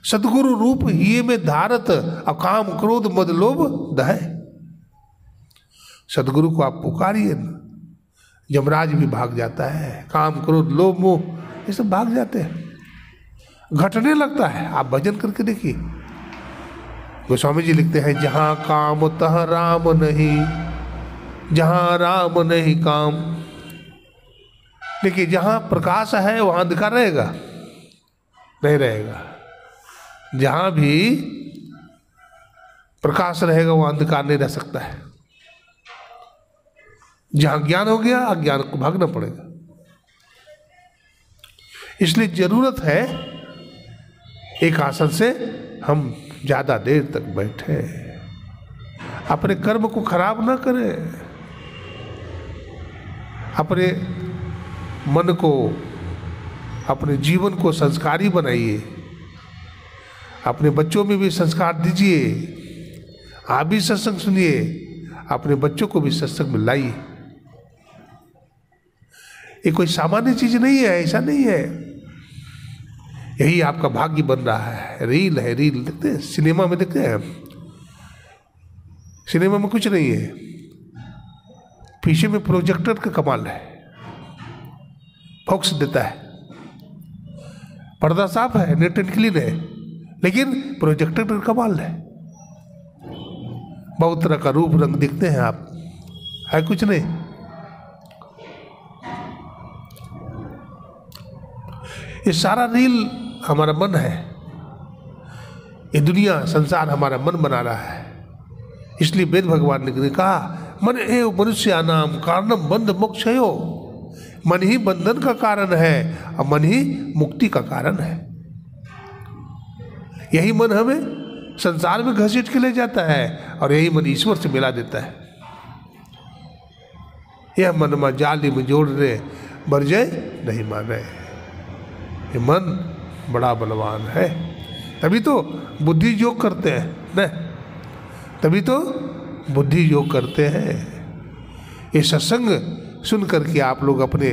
सतगुरु रूप ही में धारत, अकाम क्रोध मद लोभ दहे। सतगुरु को आप पुकारिए न, यमराज भी भाग जाता है। काम क्रोध लोभ मोह ये सब भाग जाते हैं, घटने लगता है। आप भजन करके देखिए। गोस्वामी जी लिखते हैं, जहां काम तहां राम नहीं, जहां राम नहीं काम। देखिए, जहां प्रकाश है वहां अंधकार रहेगा? नहीं रहेगा। जहां भी प्रकाश रहेगा वहां अंधकार नहीं रह सकता है। जहां ज्ञान हो गया अज्ञान को भागना पड़ेगा। इसलिए जरूरत है एक आसन से हम ज्यादा देर तक बैठे, अपने कर्म को खराब ना करें, अपने मन को, अपने जीवन को संस्कारी बनाइए। अपने बच्चों में भी संस्कार दीजिए। आप भी सत्संग सुनिए, अपने बच्चों को भी सत्संग में लाइए। ये कोई सामान्य चीज नहीं है, ऐसा नहीं है। यही आपका भाग्य बन रहा है। रील है, रील देखते हैं, सिनेमा में देखते हैं। सिनेमा में कुछ नहीं है, पीछे में प्रोजेक्टर का कमाल है, फोकस देता है, पर्दा साफ है, नीट एंड क्लीन है, लेकिन प्रोजेक्टर का कमाल है। बहुत तरह का रूप रंग दिखते हैं आप, है कुछ नहीं। ये सारा रील हमारा मन है। ये दुनिया संसार हमारा मन बना रहा है। इसलिए वेद भगवान ने कहा, मन एव मनुष्य नाम कारणम बंध मोक्षयो। मन ही बंधन का कारण है और मन ही मुक्ति का कारण है। यही मन हमें संसार में घसीट के ले जाता है और यही मन ईश्वर से मिला देता है। यह मन में जाली में जोड़ रहे बरजय नहीं माने। ये मन बड़ा बलवान है। तभी तो बुद्धि योग करते हैं न, तभी तो बुद्धि योग करते हैं। ये सत्संग सुन करके आप लोग अपने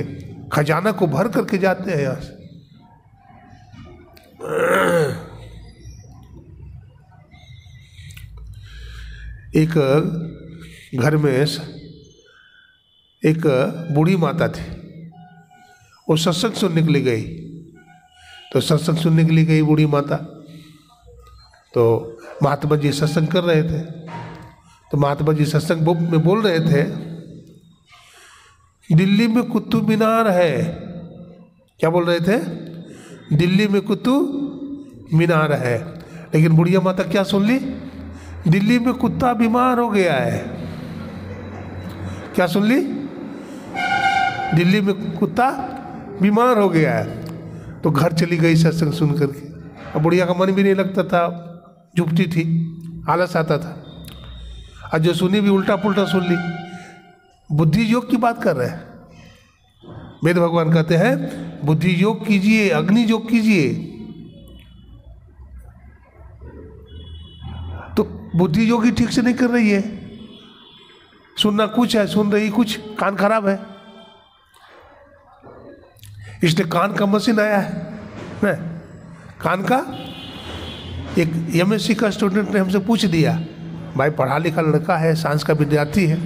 खजाना को भर करके जाते हैं यहाँ से। एक घर में एक बूढ़ी माता थी। वो सत्संग सुनने के लिए गई। तो सत्संग सुनने के लिए गई बूढ़ी माता, तो महात्मा जी सत्संग कर रहे थे। तो महात्मा जी सत्संग में बोल रहे थे, दिल्ली में कुतुब मीनार है। क्या बोल रहे थे? दिल्ली में कुतुब मीनार है। लेकिन बुढ़िया माता क्या सुन ली? दिल्ली में कुत्ता बीमार हो गया है। क्या सुन ली? दिल्ली में कुत्ता बीमार हो गया है, तो घर चली गई सत्संग सुन करके। अब बुढ़िया का मन भी नहीं लगता था, झुपटी थी, आलस आता था, और जो सुनी भी उल्टा पुल्टा सुन ली। बुद्धि योग की बात कर रहे हैं। वेद भगवान कहते हैं बुद्धि योग कीजिए, अग्नि योग कीजिए। तो बुद्धि योग ही ठीक से नहीं कर रही है, सुनना कुछ है, सुन रही कुछ, कान खराब है। इसलिए कान का मशीन आया है ना। कान का एक एमएससी का स्टूडेंट ने हमसे पूछ दिया, भाई पढ़ा लिखा लड़का है, साइंस का विद्यार्थी है,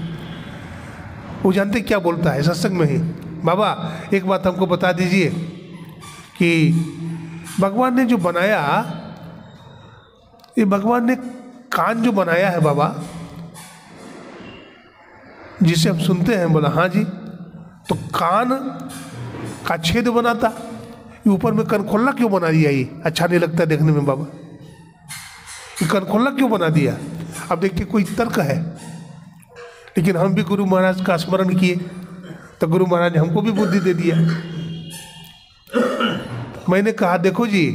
वो जानते क्या बोलता है सत्संग में ही, बाबा एक बात हमको बता दीजिए कि भगवान ने जो बनाया, ये भगवान ने कान जो बनाया है बाबा, जिसे हम सुनते हैं। बोला हाँ जी। तो कान का छेद बनाता, ये ऊपर में कनखोल्ला क्यों बना दिया? ये अच्छा नहीं लगता देखने में बाबा, ये कनखोल्ला क्यों बना दिया? अब देखिए कोई तर्क है, लेकिन हम भी गुरु महाराज का स्मरण किए तो गुरु महाराज ने हमको भी बुद्धि दे दिया। मैंने कहा देखो जी,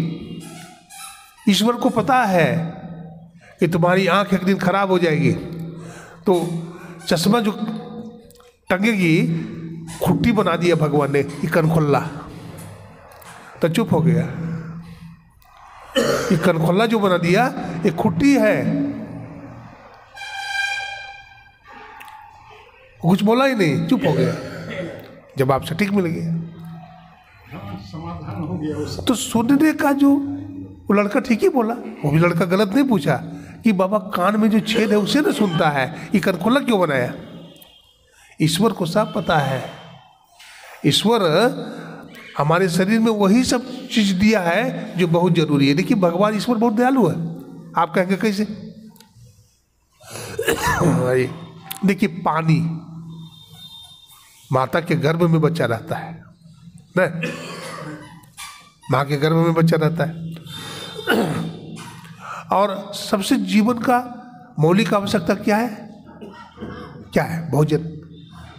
ईश्वर को पता है कि तुम्हारी आंख एक दिन खराब हो जाएगी, तो चश्मा जो टंगेगी खुट्टी बना दिया भगवान ने, ये कनखोल्ला, तो चुप हो गया। ये कनखोल्ला जो बना दिया ये खुट्टी है, कुछ बोला ही नहीं, चुप हो गया। जवाब सटीक मिल गया, समाधान हो गया। तो सुनने का जो वो लड़का ठीक ही बोला, वो भी लड़का गलत नहीं पूछा कि बाबा कान में जो छेद है उसे ना सुनता है, ये कनखोल्ला क्यों बनाया? ईश्वर को सब पता है। ईश्वर हमारे शरीर में वही सब चीज दिया है जो बहुत जरूरी है। देखिए भगवान ईश्वर बहुत दयालु है। आप कहेंगे कैसे? देखिए पानी, माता के गर्भ में बच्चा रहता है ना, माँ के गर्भ में बच्चा रहता है, और सबसे जीवन का मौलिक आवश्यकता क्या है? क्या है? भोजन।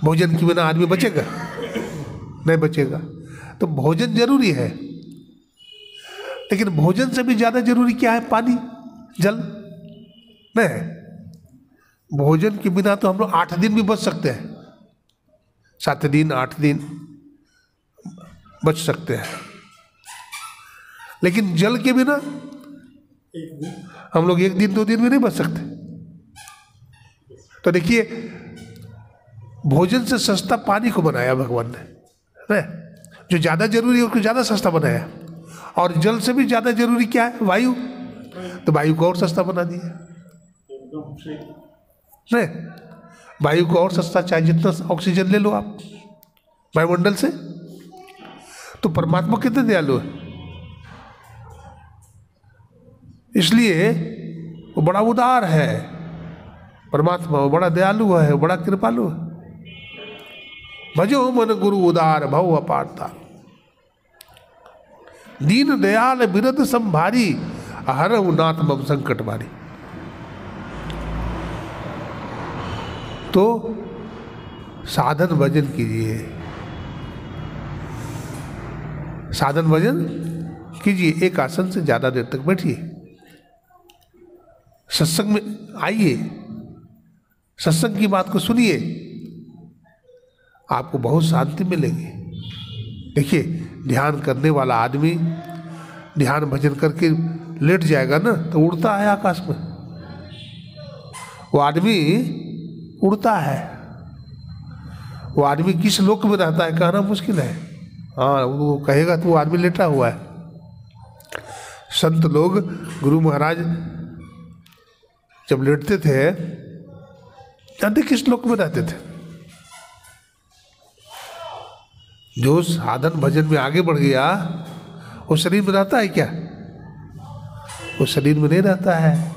भोजन के बिना आदमी बचेगा? नहीं बचेगा। तो भोजन जरूरी है, लेकिन भोजन से भी ज्यादा जरूरी क्या है? पानी, जल। नहीं, भोजन के बिना तो हम लोग 8 दिन भी बच सकते हैं, 7 दिन 8 दिन बच सकते हैं, लेकिन जल के बिना हम लोग 1 दिन 2 दिन भी नहीं बच सकते। तो देखिए भोजन से सस्ता पानी को बनाया भगवान ने, जो ज्यादा जरूरी है उसको ज्यादा सस्ता बनाया। और जल से भी ज्यादा जरूरी क्या है? वायु। तो वायु को और सस्ता बना दिया। नहीं, वायु को और सस्ता, चाहे जितना ऑक्सीजन ले लो आप वायुमंडल से। तो परमात्मा कितने दयालु है, इसलिए वो बड़ा उदार है। परमात्मा वो बड़ा दयालु है, बड़ा कृपालु है। भजो मन गुरु उदार भव अपारता, दीन दयाल बिरद संभारी, हरहु नाथ मम संकट मारी। तो साधन भजन कीजिए, साधन भजन कीजिए। एक आसन से ज्यादा देर तक बैठिए, सत्संग में आइए, सत्संग की बात को सुनिए, आपको बहुत शांति मिलेगी। देखिए ध्यान करने वाला आदमी ध्यान भजन करके लेट जाएगा ना तो उड़ता है आकाश में, वो आदमी उड़ता है। वो आदमी किस लोक में रहता है कहना मुश्किल है। हाँ, वो कहेगा तो वो आदमी लेटा हुआ है। संत लोग, गुरु महाराज जब लेटते थे, जानते किस लोक में रहते थे? जो साधन भजन में आगे बढ़ गया वो शरीर में रहता है क्या? वो शरीर में नहीं रहता है,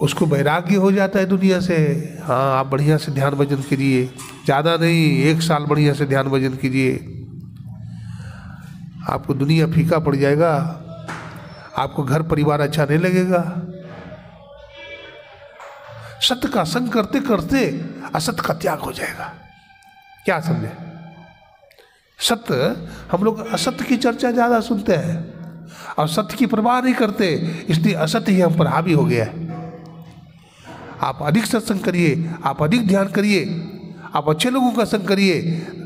उसको वैराग्य हो जाता है दुनिया से। हाँ, आप बढ़िया से ध्यान भजन कीजिए, ज़्यादा नहीं, 1 साल बढ़िया से ध्यान भजन कीजिए, आपको दुनिया फीका पड़ जाएगा, आपको घर परिवार अच्छा नहीं लगेगा। सत्य का संग करते करते असत्य का त्याग हो जाएगा। क्या समझे? सत्य, हम लोग असत्य की चर्चा ज़्यादा सुनते हैं और सत्य की परवाह नहीं करते, इसलिए असत्य ही हम पर हावी हो गया है। आप अधिक सत्संग करिए, आप अधिक ध्यान करिए, आप अच्छे लोगों का संग करिए,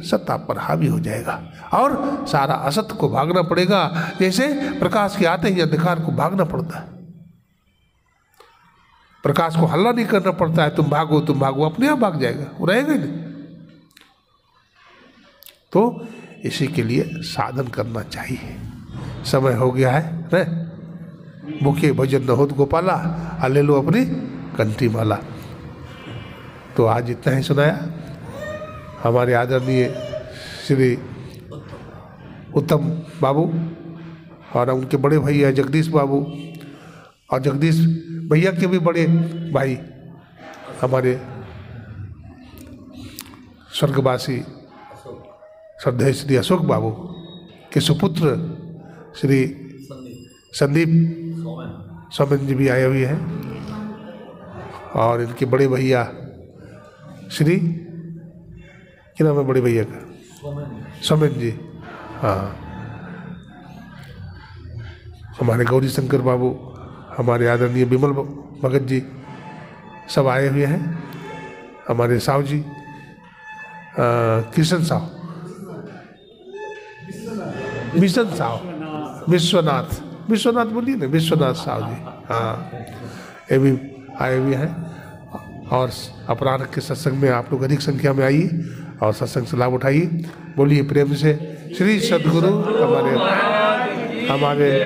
सत्य आप पर हावी हो जाएगा और सारा असत्य को भागना पड़ेगा। जैसे प्रकाश के आते ही अंधकार को भागना पड़ता है। प्रकाश को हल्ला नहीं करना पड़ता है, तुम भागो, अपने आप भाग जाएगा, वो रहेगा ही नहीं। तो इसी के लिए साधन करना चाहिए। समय हो गया है न, मुखे भजन न होत गोपाला, आ ले लो अपनी कंठी माला। तो आज इतना ही सुनाया। हमारे आदरणीय श्री उत्तम बाबू और उनके बड़े भैया जगदीश बाबू और जगदीश भैया के भी बड़े भाई हमारे स्वर्गवासी श्रद्धेय श्री अशोक बाबू के सुपुत्र श्री संदीप सोमेन जी भी आए हुए हैं और इनके बड़े भैया श्री, क्या नाम है बड़े भैया का? सोमेन जी। हाँ, हमारे गौरी शंकर बाबू, हमारे आदरणीय विमल भगत जी सब आए हुए हैं। हमारे साहु जी किशन साहु, मिशन साहु, विश्वनाथ बोलिए ना, विश्वनाथ साहु जी, हाँ, ये भी आए हुए हैं। और अपराह्न के सत्संग में आप लोग अधिक संख्या में आइए और सत्संग से लाभ उठाइए। बोलिए प्रेम से श्री सद्गुरु हमारे